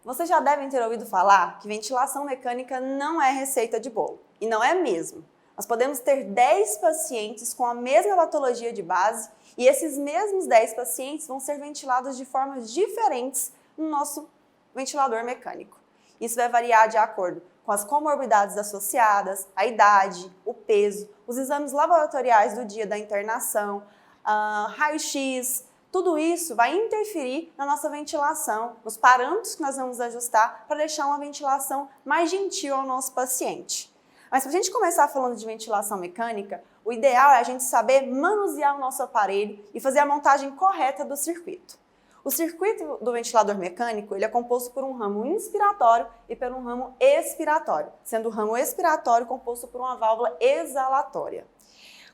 Vocês já devem ter ouvido falar que ventilação mecânica não é receita de bolo. E não é mesmo. Nós podemos ter 10 pacientes com a mesma patologia de base e esses mesmos 10 pacientes vão ser ventilados de formas diferentes no nosso ventilador mecânico. Isso vai variar de acordo com as comorbidades associadas, a idade, o peso, os exames laboratoriais do dia da internação, raio-x. Tudo isso vai interferir na nossa ventilação, nos parâmetros que nós vamos ajustar para deixar uma ventilação mais gentil ao nosso paciente. Mas para a gente começar falando de ventilação mecânica, o ideal é a gente saber manusear o nosso aparelho e fazer a montagem correta do circuito. O circuito do ventilador mecânico ele é composto por um ramo inspiratório e por um ramo expiratório, sendo o ramo expiratório composto por uma válvula exalatória.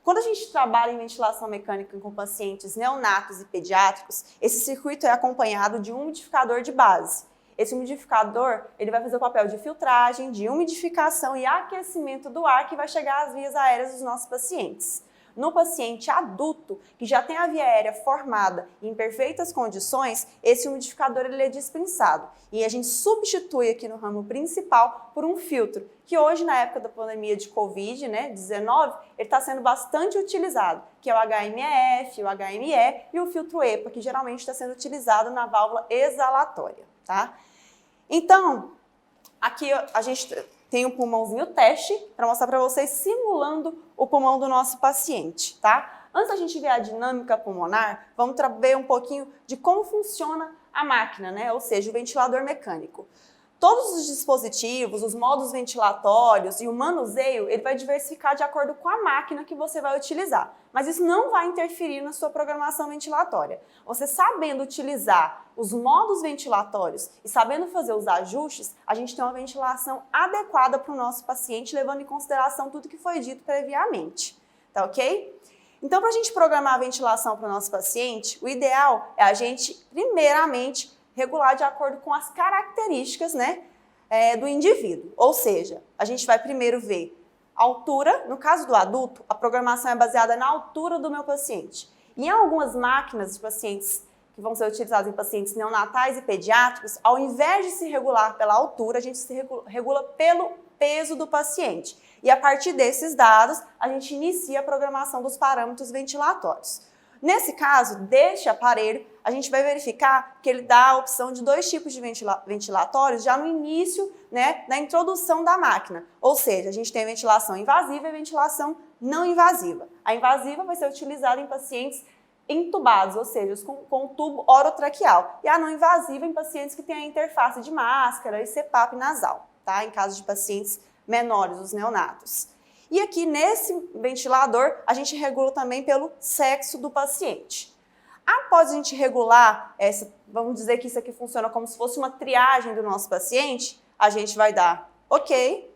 Quando a gente trabalha em ventilação mecânica com pacientes neonatos e pediátricos, esse circuito é acompanhado de um umidificador de base. Esse umidificador ele vai fazer o papel de filtragem, de umidificação e aquecimento do ar que vai chegar às vias aéreas dos nossos pacientes. No paciente adulto, que já tem a via aérea formada e em perfeitas condições, esse umidificador ele é dispensado. E a gente substitui aqui no ramo principal por um filtro, que hoje, na época da pandemia de Covid-19, ele está sendo bastante utilizado, que é o HMEF, o HME e o filtro EPA, que geralmente está sendo utilizado na válvula exalatória, tá? Então, aqui a gente tem um pulmãozinho teste para mostrar para vocês simulando o pulmão do nosso paciente, tá? Antes da gente ver a dinâmica pulmonar, vamos ver um pouquinho de como funciona a máquina, né? Ou seja, o ventilador mecânico. Todos os dispositivos, os modos ventilatórios e o manuseio, ele vai diversificar de acordo com a máquina que você vai utilizar. Mas isso não vai interferir na sua programação ventilatória. Você sabendo utilizar os modos ventilatórios e sabendo fazer os ajustes, a gente tem uma ventilação adequada para o nosso paciente, levando em consideração tudo que foi dito previamente. Tá ok? Então, para a gente programar a ventilação para o nosso paciente, o ideal é a gente, primeiramente, regular de acordo com as características, né, do indivíduo. Ou seja, a gente vai primeiro ver a altura. No caso do adulto, a programação é baseada na altura do meu paciente. E em algumas máquinas de pacientes que vão ser utilizadas em pacientes neonatais e pediátricos, ao invés de se regular pela altura, a gente se regula pelo peso do paciente. E a partir desses dados, a gente inicia a programação dos parâmetros ventilatórios. Nesse caso, deste aparelho, a gente vai verificar que ele dá a opção de 2 tipos de ventilatórios já no início, né, da introdução da máquina. Ou seja, a gente tem a ventilação invasiva e a ventilação não invasiva. A invasiva vai ser utilizada em pacientes entubados, ou seja, com tubo orotraqueal. E a não invasiva em pacientes que têm a interface de máscara e CPAP nasal, tá? Em caso de pacientes menores, os neonatos. E aqui nesse ventilador, a gente regula também pelo sexo do paciente. Após a gente regular, vamos dizer que isso aqui funciona como se fosse uma triagem do nosso paciente, a gente vai dar OK.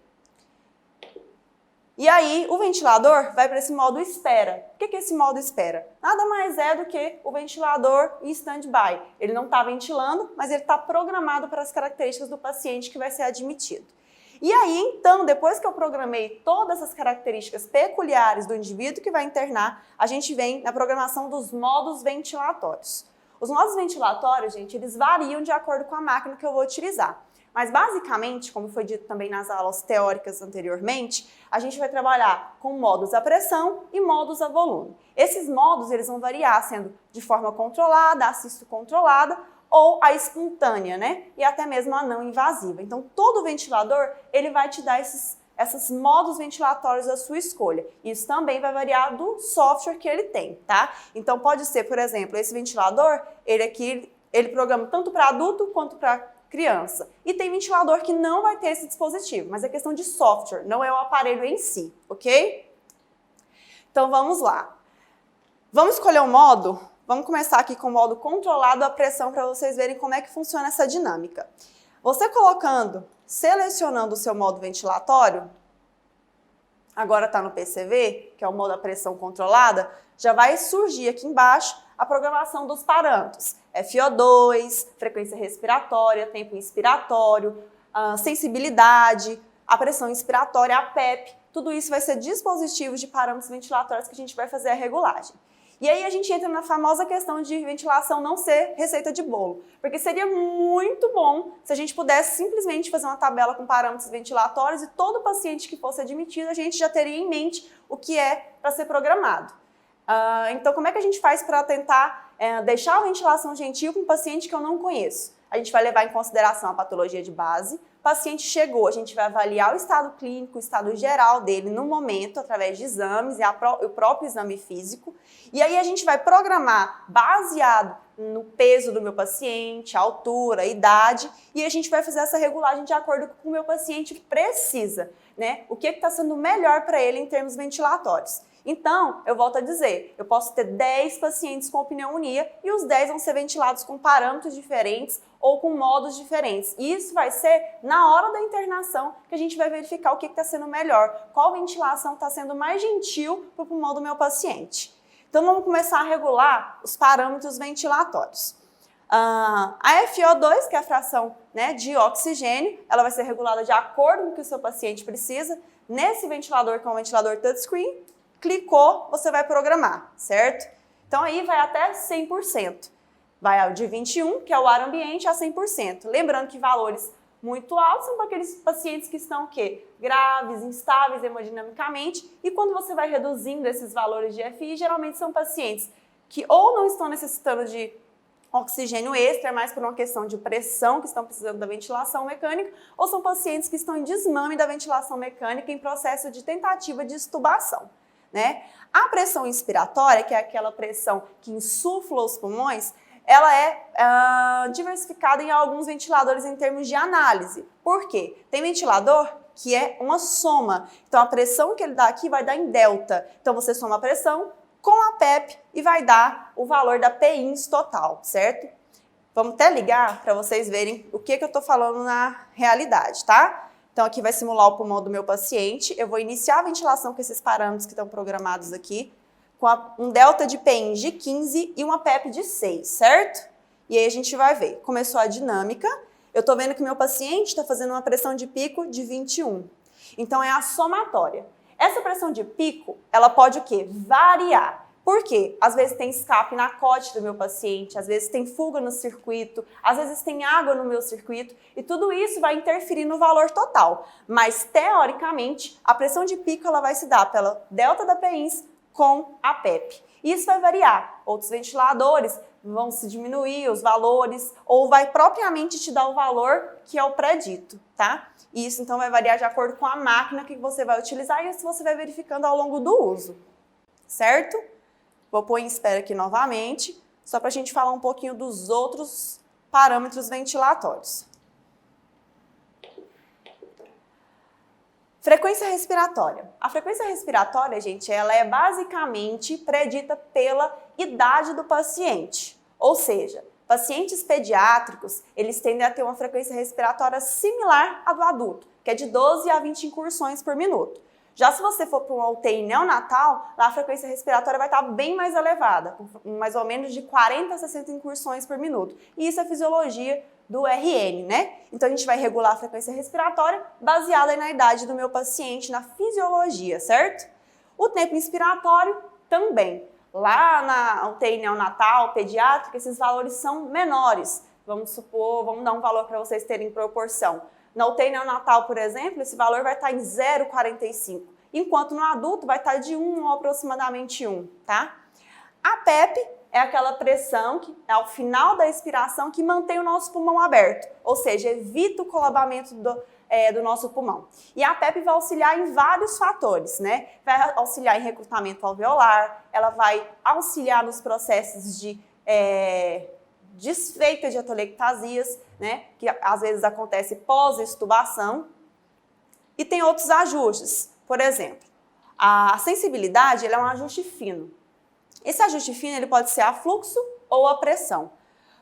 E aí o ventilador vai para esse modo espera. O que é esse modo espera? Nada mais é do que o ventilador em stand-by. Ele não está ventilando, mas ele está programado para as características do paciente que vai ser admitido. E aí, então, depois que eu programei todas as características peculiares do indivíduo que vai internar, a gente vem na programação dos modos ventilatórios. Os modos ventilatórios, gente, eles variam de acordo com a máquina que eu vou utilizar. Mas, basicamente, como foi dito também nas aulas teóricas anteriormente, a gente vai trabalhar com modos a pressão e modos a volume. Esses modos, eles vão variar, sendo de forma controlada, assisto controlada, ou a espontânea, né? E até mesmo a não invasiva. Então, todo ventilador, ele vai te dar esses modos ventilatórios à sua escolha. Isso também vai variar do software que ele tem, tá? Então, pode ser, por exemplo, esse ventilador, ele programa tanto para adulto quanto para criança. E tem ventilador que não vai ter esse dispositivo, mas é questão de software, não é o aparelho em si, ok? Então, vamos lá. Vamos escolher um modo. Vamos começar aqui com o modo controlado a pressão para vocês verem como é que funciona essa dinâmica. Você selecionando o seu modo ventilatório, agora está no PCV, que é o modo a pressão controlada, já vai surgir aqui embaixo a programação dos parâmetros. FO2, frequência respiratória, tempo inspiratório, sensibilidade, a pressão inspiratória, a PEP, tudo isso vai ser dispositivos de parâmetros ventilatórios que a gente vai fazer a regulagem. E aí a gente entra na famosa questão de ventilação não ser receita de bolo, porque seria muito bom se a gente pudesse simplesmente fazer uma tabela com parâmetros ventilatórios e todo paciente que fosse admitido a gente já teria em mente o que é para ser programado. Então, como é que a gente faz para tentar deixar a ventilação gentil com um paciente que eu não conheço? A gente vai levar em consideração a patologia de base. O paciente chegou, a gente vai avaliar o estado clínico, o estado geral dele no momento, através de exames e o próprio exame físico. E aí a gente vai programar baseado no peso do meu paciente, a altura, a idade, e a gente vai fazer essa regulagem de acordo com o que o meu paciente precisa, né? O que está sendo melhor para ele em termos ventilatórios. Então, eu volto a dizer, eu posso ter 10 pacientes com pneumonia e os 10 vão ser ventilados com parâmetros diferentes ou com modos diferentes. E isso vai ser na hora da internação que a gente vai verificar o que está sendo melhor, qual ventilação está sendo mais gentil para o pulmão do meu paciente. Então, vamos começar a regular os parâmetros ventilatórios. A FO2, que é a fração, né, de oxigênio, ela vai ser regulada de acordo com o que o seu paciente precisa. Nesse ventilador, que é um ventilador touchscreen, clicou, você vai programar, certo? Então aí vai até 100%. Vai de 21, que é o ar ambiente, a 100%. Lembrando que valores muito altos são para aqueles pacientes que estão o quê? Graves, instáveis hemodinamicamente. E quando você vai reduzindo esses valores de FI, geralmente são pacientes que ou não estão necessitando de oxigênio extra, mas por uma questão de pressão, que estão precisando da ventilação mecânica, ou são pacientes que estão em desmame da ventilação mecânica em processo de tentativa de extubação. Né? A pressão inspiratória, que é aquela pressão que insufla os pulmões, ela é diversificada em alguns ventiladores em termos de análise. Por quê? Tem ventilador que é uma soma. Então, a pressão que ele dá aqui vai dar em delta. Então, você soma a pressão com a PEP e vai dar o valor da PINS total, certo? Vamos até ligar para vocês verem o que eu estou falando na realidade, tá? Então, aqui vai simular o pulmão do meu paciente. Eu vou iniciar a ventilação com esses parâmetros que estão programados aqui, com um delta de PINS de 15 e uma PEP de 6, certo? E aí a gente vai ver. Começou a dinâmica. Eu estou vendo que o meu paciente está fazendo uma pressão de pico de 21. Então, é a somatória. Essa pressão de pico, ela pode o quê? Variar. Por quê? Às vezes tem escape na COT do meu paciente, às vezes tem fuga no circuito, às vezes tem água no meu circuito e tudo isso vai interferir no valor total. Mas, teoricamente, a pressão de pico ela vai se dar pela delta da PINS com a PEP. Isso vai variar. Outros ventiladores vão se diminuir os valores ou vai propriamente te dar o valor que é o predito, tá? E isso, então, vai variar de acordo com a máquina que você vai utilizar e isso você vai verificando ao longo do uso, certo? Vou pôr em espera aqui novamente, só para a gente falar um pouquinho dos outros parâmetros ventilatórios. Frequência respiratória. A frequência respiratória, gente, ela é basicamente predita pela idade do paciente. Ou seja, pacientes pediátricos, eles tendem a ter uma frequência respiratória similar à do adulto, que é de 12 a 20 incursões por minuto. Já se você for para uma UTI neonatal, lá a frequência respiratória vai estar bem mais elevada, com mais ou menos de 40 a 60 incursões por minuto. E isso é fisiologia do RN, né? Então a gente vai regular a frequência respiratória baseada na idade do meu paciente, na fisiologia, certo? O tempo inspiratório também. Lá na UTI neonatal, pediátrica, esses valores são menores. Vamos supor, vamos dar um valor para vocês terem proporção. Na UTI neonatal, por exemplo, esse valor vai estar em 0,45, enquanto no adulto vai estar de 1 ou aproximadamente 1, tá? A PEP é aquela pressão que é ao final da expiração que mantém o nosso pulmão aberto, ou seja, evita o colabamento do nosso pulmão. E a PEP vai auxiliar em vários fatores, né? Vai auxiliar em recrutamento alveolar, ela vai auxiliar nos processos de desfeita de atelectasias, né, que às vezes acontece pós-extubação, e tem outros ajustes. Por exemplo, a sensibilidade ela é um ajuste fino. Esse ajuste fino ele pode ser a fluxo ou a pressão.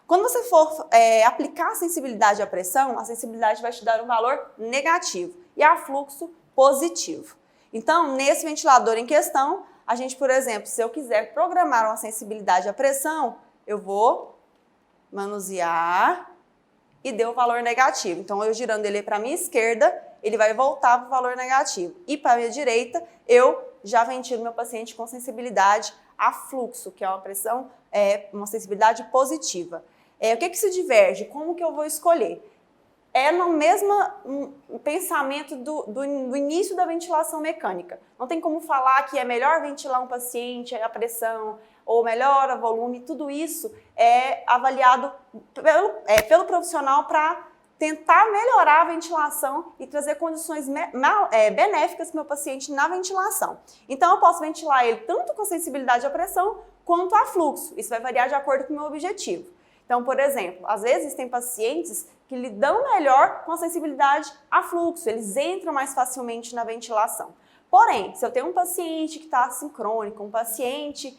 Quando você for aplicar a sensibilidade à pressão, a sensibilidade vai te dar um valor negativo e a fluxo positivo. Então, nesse ventilador em questão, a gente, por exemplo, se eu quiser programar uma sensibilidade à pressão, eu vou manusear e deu o valor negativo. Então, eu girando ele para a minha esquerda, ele vai voltar para o valor negativo. E para a minha direita, eu já ventilo meu paciente com sensibilidade a fluxo, que é uma pressão, uma sensibilidade positiva. O que se diverge? Como que eu vou escolher? É no mesmo pensamento do início da ventilação mecânica. Não tem como falar que é melhor ventilar um paciente, a pressão, ou melhora volume, tudo isso é avaliado pelo profissional para tentar melhorar a ventilação e trazer condições benéficas para o meu paciente na ventilação. Então, eu posso ventilar ele tanto com sensibilidade à pressão quanto a fluxo. Isso vai variar de acordo com o meu objetivo. Então, por exemplo, às vezes tem pacientes que lidam melhor com a sensibilidade a fluxo, eles entram mais facilmente na ventilação. Porém, se eu tenho um paciente que está assincrônico, um paciente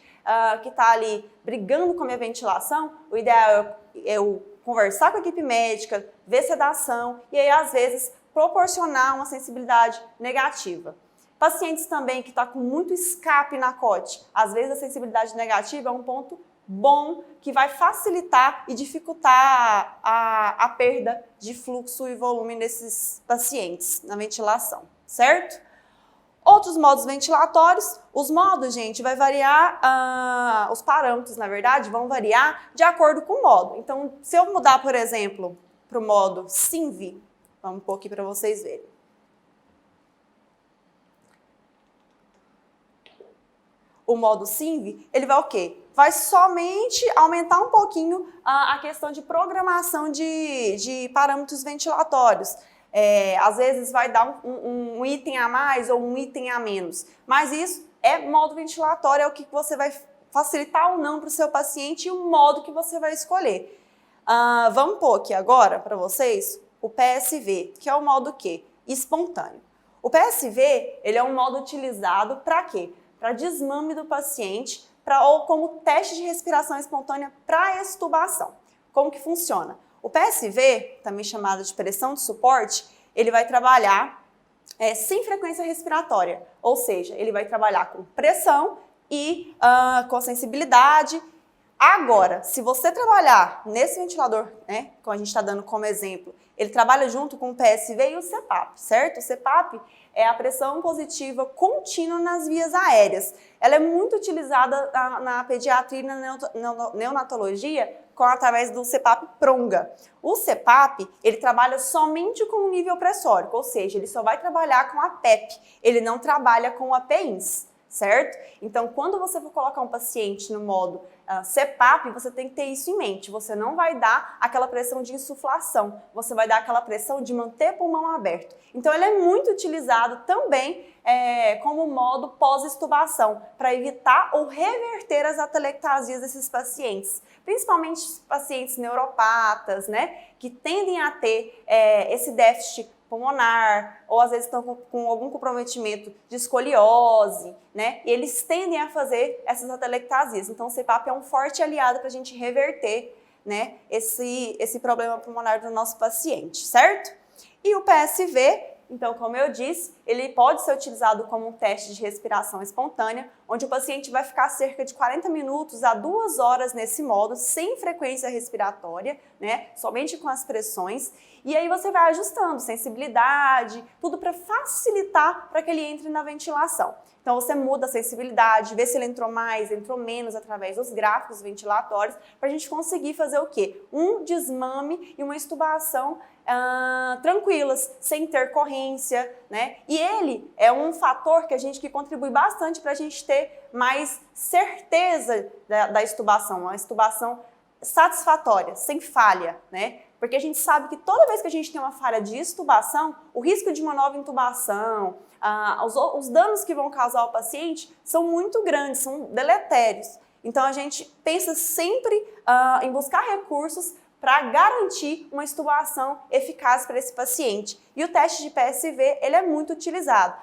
que está ali brigando com a minha ventilação, o ideal é eu conversar com a equipe médica, ver sedação e aí, às vezes, proporcionar uma sensibilidade negativa. Pacientes também que estão com muito escape na COT, às vezes a sensibilidade negativa é um ponto bom que vai facilitar e dificultar a perda de fluxo e volume nesses pacientes na ventilação, certo? Outros modos ventilatórios, os modos, gente, vai variar, os parâmetros, na verdade, vão variar de acordo com o modo. Então, se eu mudar, por exemplo, para o modo SINV, vamos pôr aqui para vocês verem. O modo SINV, ele vai o quê? Vai somente aumentar um pouquinho a questão de programação de parâmetros ventilatórios. Às vezes vai dar um item a mais ou um item a menos, mas isso é modo ventilatório, é o que você vai facilitar ou não para o seu paciente e o modo que você vai escolher. Vamos pôr aqui agora para vocês o PSV, que é o modo quê? Espontâneo. O PSV, ele é um modo utilizado para quê? Para desmame do paciente, ou como teste de respiração espontânea para extubação. Como que funciona? O PSV, também chamado de pressão de suporte, ele vai trabalhar sem frequência respiratória, ou seja, ele vai trabalhar com pressão e com sensibilidade. Agora, se você trabalhar nesse ventilador, né, como a gente está dando como exemplo, ele trabalha junto com o PSV e o CPAP, certo? O CPAP é a pressão positiva contínua nas vias aéreas. Ela é muito utilizada na pediatria e na neonatologia através do CPAP Pronga. O CPAP, ele trabalha somente com o nível pressórico, ou seja, ele só vai trabalhar com a PEP, ele não trabalha com a PINS, certo? Então, quando você for colocar um paciente no modo CPAP, você tem que ter isso em mente. Você não vai dar aquela pressão de insuflação, você vai dar aquela pressão de manter o pulmão aberto. Então, ele é muito utilizado também como modo pós-extubação, para evitar ou reverter as atelectasias desses pacientes, principalmente pacientes neuropatas, né, que tendem a ter esse déficit pulmonar, ou às vezes estão com algum comprometimento de escoliose, né? E eles tendem a fazer essas atelectasias. Então, o CPAP é um forte aliado para a gente reverter, né, esse problema pulmonar do nosso paciente, certo? E o PSV, então, como eu disse, ele pode ser utilizado como um teste de respiração espontânea, onde o paciente vai ficar cerca de 40 minutos a 2 horas nesse modo, sem frequência respiratória, né? Somente com as pressões. E aí você vai ajustando sensibilidade, tudo para facilitar para que ele entre na ventilação. Então você muda a sensibilidade, vê se ele entrou mais, entrou menos através dos gráficos ventilatórios, para a gente conseguir fazer o quê? Um desmame e uma extubação tranquilas, sem intercorrência, né? E ele é um fator que contribui bastante para a gente ter mais certeza da extubação, uma extubação satisfatória, sem falha, né? Porque a gente sabe que toda vez que a gente tem uma falha de extubação, o risco de uma nova intubação, os danos que vão causar ao paciente são muito grandes, são deletérios. Então a gente pensa sempre em buscar recursos para garantir uma extubação eficaz para esse paciente. E o teste de PSV, ele é muito utilizado.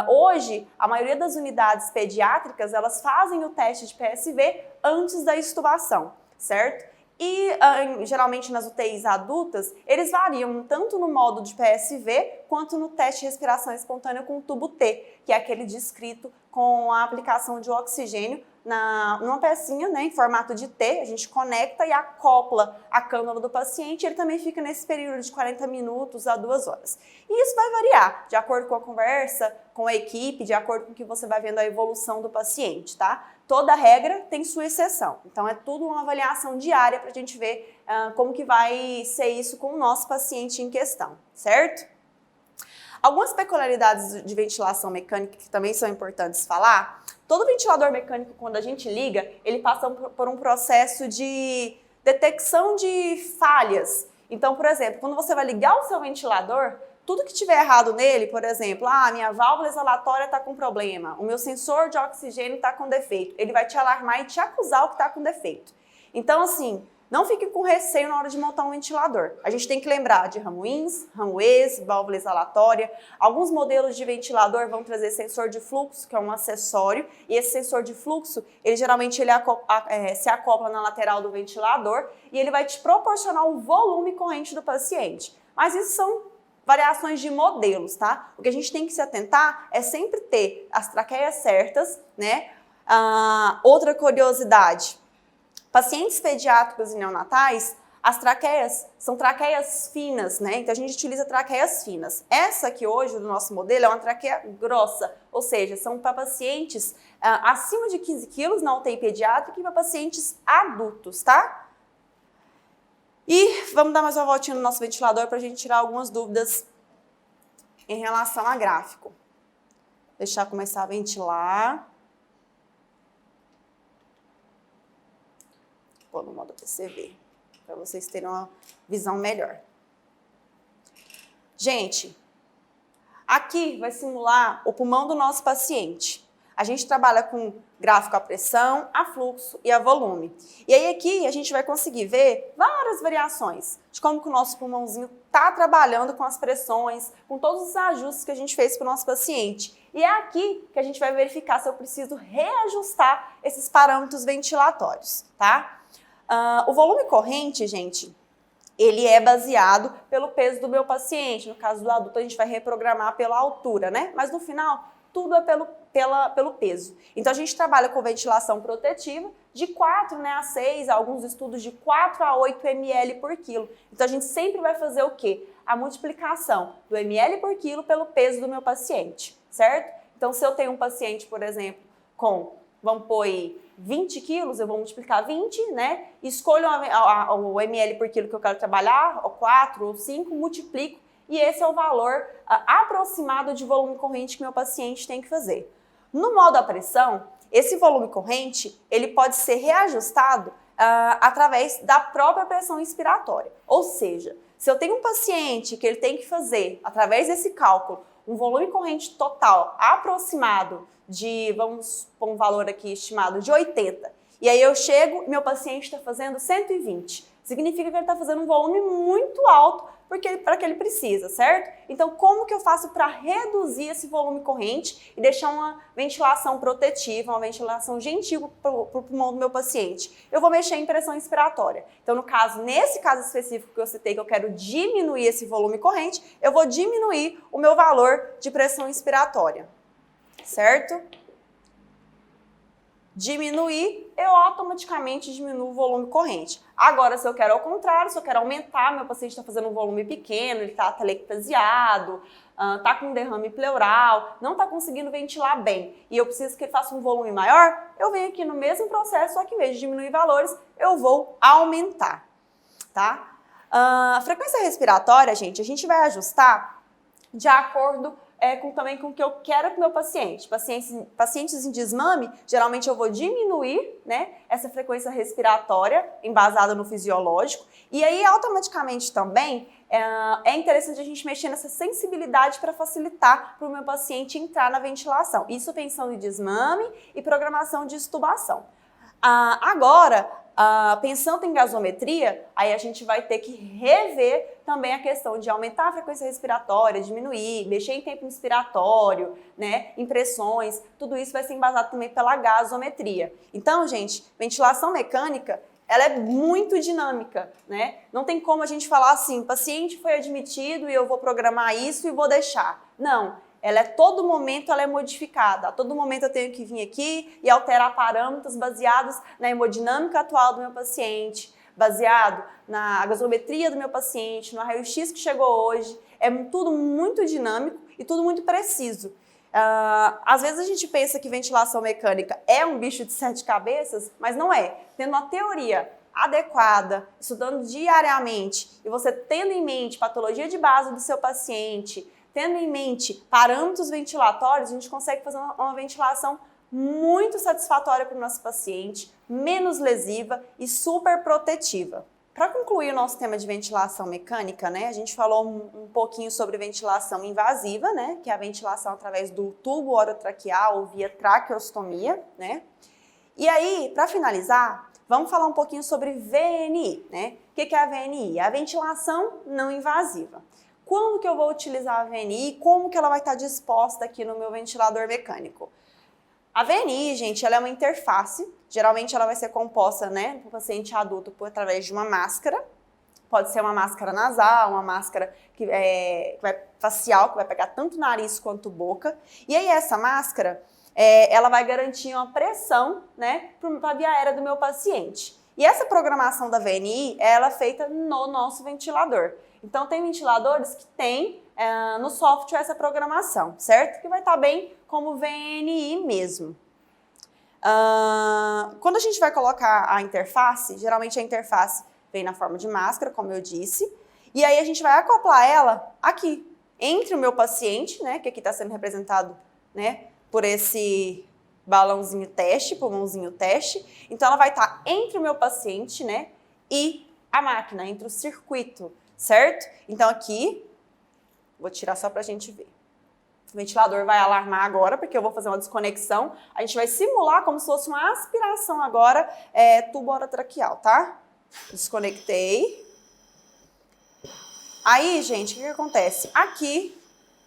Hoje, a maioria das unidades pediátricas, elas fazem o teste de PSV antes da extubação, certo? E geralmente nas UTIs adultas, eles variam tanto no modo de PSV quanto no teste de respiração espontânea com tubo T, que é aquele descrito com a aplicação de oxigênio numa pecinha, né, em formato de T, a gente conecta e acopla a cânula do paciente, ele também fica nesse período de 40 minutos a 2 horas. E isso vai variar de acordo com a conversa, com a equipe, de acordo com o que você vai vendo a evolução do paciente, tá? Toda regra tem sua exceção, então é tudo uma avaliação diária para a gente ver como que vai ser isso com o nosso paciente em questão, certo? Algumas peculiaridades de ventilação mecânica que também são importantes falar. Todo ventilador mecânico, quando a gente liga, ele passa por um processo de detecção de falhas. Então, por exemplo, quando você vai ligar o seu ventilador, tudo que tiver errado nele, por exemplo, minha válvula exalatória está com problema, o meu sensor de oxigênio está com defeito, ele vai te alarmar e te acusar o que está com defeito. Então, assim, não fique com receio na hora de montar um ventilador. A gente tem que lembrar de ramo-ins, ramo-ex, válvula exalatória. Alguns modelos de ventilador vão trazer sensor de fluxo, que é um acessório, e esse sensor de fluxo, ele geralmente se acopla na lateral do ventilador e ele vai te proporcionar o volume corrente do paciente. Mas isso são variações de modelos, tá? O que a gente tem que se atentar é sempre ter as traqueias certas, né? Outra curiosidade. Pacientes pediátricos e neonatais, as traqueias são traqueias finas, né? Então a gente utiliza traqueias finas. Essa aqui hoje, do nosso modelo, é uma traqueia grossa, ou seja, são para pacientes acima de 15 quilos na UTI pediátrica e para pacientes adultos, tá? E vamos dar mais uma voltinha no nosso ventilador para a gente tirar algumas dúvidas em relação a gráfico. Deixar começar a ventilar. Pô, no modo PCV, para vocês terem uma visão melhor. Gente, aqui vai simular o pulmão do nosso paciente. A gente trabalha com gráfico a pressão, a fluxo e a volume. E aí aqui a gente vai conseguir ver várias variações de como que o nosso pulmãozinho está trabalhando com as pressões, com todos os ajustes que a gente fez para o nosso paciente. E é aqui que a gente vai verificar se eu preciso reajustar esses parâmetros ventilatórios, tá? O volume corrente, gente, ele é baseado pelo peso do meu paciente. No caso do adulto, a gente vai reprogramar pela altura, né? Mas no final, tudo é pelo peso. Então, a gente trabalha com ventilação protetiva de 4, né, a 6, alguns estudos de 4 a 8 ml por quilo. Então, a gente sempre vai fazer o quê? A multiplicação do ml por quilo pelo peso do meu paciente, certo? Então, se eu tenho um paciente, por exemplo, vamos pôr aí 20 quilos, eu vou multiplicar 20, né? Escolho o ml por quilo que eu quero trabalhar, ou 4 ou 5, multiplico, e esse é o valor aproximado de volume corrente que meu paciente tem que fazer. No modo a pressão, esse volume corrente, ele pode ser reajustado através da própria pressão inspiratória. Ou seja, se eu tenho um paciente que ele tem que fazer, através desse cálculo, um volume corrente total aproximado de, vamos pôr um valor aqui estimado de 80, e aí eu chego, meu paciente está fazendo 120, significa que ele está fazendo um volume muito alto para que ele precisa, certo? Então, como que eu faço para reduzir esse volume corrente e deixar uma ventilação protetiva, uma ventilação gentil para o pulmão do meu paciente? Eu vou mexer em pressão inspiratória. Então, nesse caso específico que eu citei, que eu quero diminuir esse volume corrente, eu vou diminuir o meu valor de pressão inspiratória, certo? Diminuir, eu automaticamente diminuo o volume corrente. Agora, se eu quero ao contrário, se eu quero aumentar, meu paciente está fazendo um volume pequeno, ele está atelectasiado, está com derrame pleural, não está conseguindo ventilar bem, e eu preciso que ele faça um volume maior, eu venho aqui no mesmo processo, só que em vez de diminuir valores, eu vou aumentar, tá? A frequência respiratória, gente, a gente vai ajustar de acordo também com o que eu quero para o meu paciente. Pacientes em desmame, geralmente eu vou diminuir, né, essa frequência respiratória embasada no fisiológico, e aí automaticamente também é interessante a gente mexer nessa sensibilidade para facilitar para o meu paciente entrar na ventilação. Isso pensando em desmame e programação de extubação. Agora, pensando em gasometria, aí a gente vai ter que rever também a questão de aumentar a frequência respiratória, diminuir, mexer em tempo inspiratório, né, impressões, tudo isso vai ser embasado também pela gasometria. Então, gente, ventilação mecânica, ela é muito dinâmica, né? Não tem como a gente falar assim, paciente foi admitido e eu vou programar isso e vou deixar. Não, Ela todo momento ela é modificada. A todo momento eu tenho que vir aqui e alterar parâmetros baseados na hemodinâmica atual do meu paciente, baseado na gasometria do meu paciente, no raio-x que chegou hoje. É tudo muito dinâmico e tudo muito preciso. Às vezes a gente pensa que ventilação mecânica é um bicho de 7 cabeças, mas não é. Tendo uma teoria adequada, estudando diariamente e você tendo em mente patologia de base do seu paciente, tendo em mente parâmetros ventilatórios, a gente consegue fazer uma ventilação muito satisfatória para o nosso paciente, menos lesiva e super protetiva. Para concluir o nosso tema de ventilação mecânica, né, a gente falou um pouquinho sobre ventilação invasiva, né, que é a ventilação através do tubo orotraqueal ou via traqueostomia, né? E aí, para finalizar, vamos falar um pouquinho sobre VNI, né? O que é a VNI? É a ventilação não invasiva. Quando que eu vou utilizar a VNI? Como que ela vai estar disposta aqui no meu ventilador mecânico? A VNI, gente, ela é uma interface. Geralmente ela vai ser composta, né, no paciente adulto através de uma máscara. Pode ser uma máscara nasal, uma máscara facial, que vai pegar tanto nariz quanto boca. E aí essa máscara, ela vai garantir uma pressão, né, para a via aérea do meu paciente. E essa programação da VNI, ela é feita no nosso ventilador. Então tem ventiladores que tem no software essa programação, certo? Que vai estar bem como VNI mesmo. Quando a gente vai colocar a interface, geralmente a interface vem na forma de máscara, como eu disse, e aí a gente vai acoplar ela aqui, entre o meu paciente, né, que aqui está sendo representado, né, por esse balãozinho teste, pulmãozinho teste. Então ela vai estar entre o meu paciente, né, e a máquina, entre o circuito, certo? Então aqui, vou tirar só para a gente ver. O ventilador vai alarmar agora, porque eu vou fazer uma desconexão. A gente vai simular como se fosse uma aspiração agora, tubo orotraqueal, tá? Desconectei. Aí, gente, o que acontece? Aqui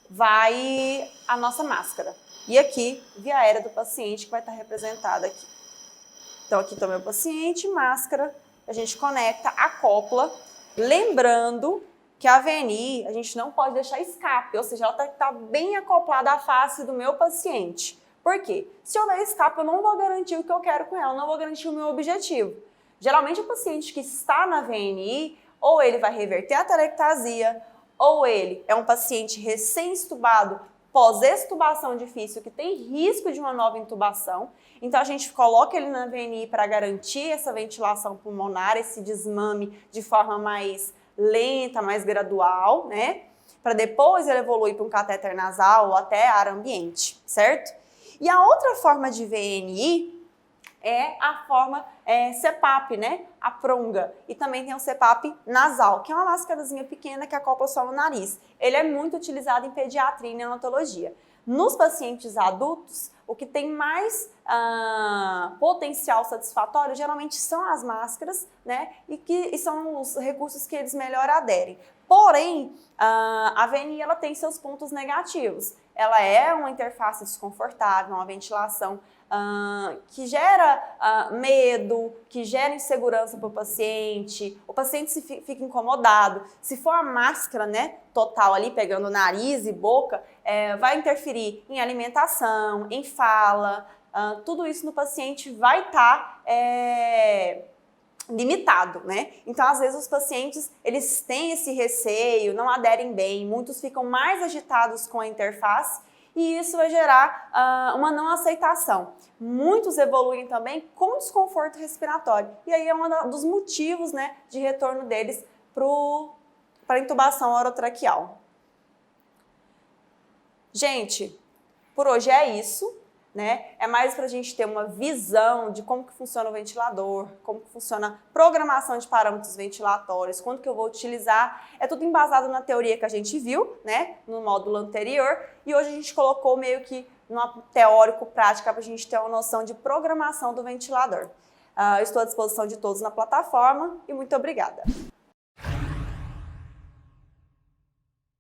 vai a nossa máscara. E aqui, via aérea do paciente, que vai estar representada aqui. Então, aqui está o meu paciente, máscara. A gente conecta, acopla. Lembrando que a VNI, a gente não pode deixar escape, ou seja, ela tem que estar bem acoplada à face do meu paciente. Por quê? Se houver escape, eu não vou garantir o que eu quero com ela, não vou garantir o meu objetivo. Geralmente, o paciente que está na VNI, ou ele vai reverter a atelectasia, ou ele é um paciente recém-extubado, pós-extubação difícil, que tem risco de uma nova intubação. Então, a gente coloca ele na VNI para garantir essa ventilação pulmonar, esse desmame de forma mais lenta, mais gradual, né? Para depois ele evoluir para um catéter nasal ou até ar ambiente, certo? E a outra forma de VNI é a forma CPAP, né? A pronga. E também tem o CPAP nasal, que é uma máscarazinha pequena que acopla só no nariz. Ele é muito utilizado em pediatria e neonatologia. Nos pacientes adultos, o que tem mais potencial satisfatório geralmente são as máscaras, né? E são os recursos que eles melhor aderem. Porém, a VNI ela tem seus pontos negativos. Ela é uma interface desconfortável, uma ventilação que gera medo, que gera insegurança para o paciente fica incomodado. Se for a máscara, né, total ali, pegando nariz e boca, vai interferir em alimentação, em fala, tudo isso no paciente vai estar limitado, né? Então, às vezes, os pacientes, eles têm esse receio, não aderem bem, muitos ficam mais agitados com a interface, e isso vai gerar uma não aceitação. Muitos evoluem também com desconforto respiratório. E aí é um dos motivos, né, de retorno deles para a intubação orotraqueal. Gente, por hoje é isso, né? É mais para a gente ter uma visão de como que funciona o ventilador, como que funciona a programação de parâmetros ventilatórios, quando que eu vou utilizar. É tudo embasado na teoria que a gente viu, né, no módulo anterior, e hoje a gente colocou meio que numa teórico-prática para a gente ter uma noção de programação do ventilador. Estou à disposição de todos na plataforma e muito obrigada.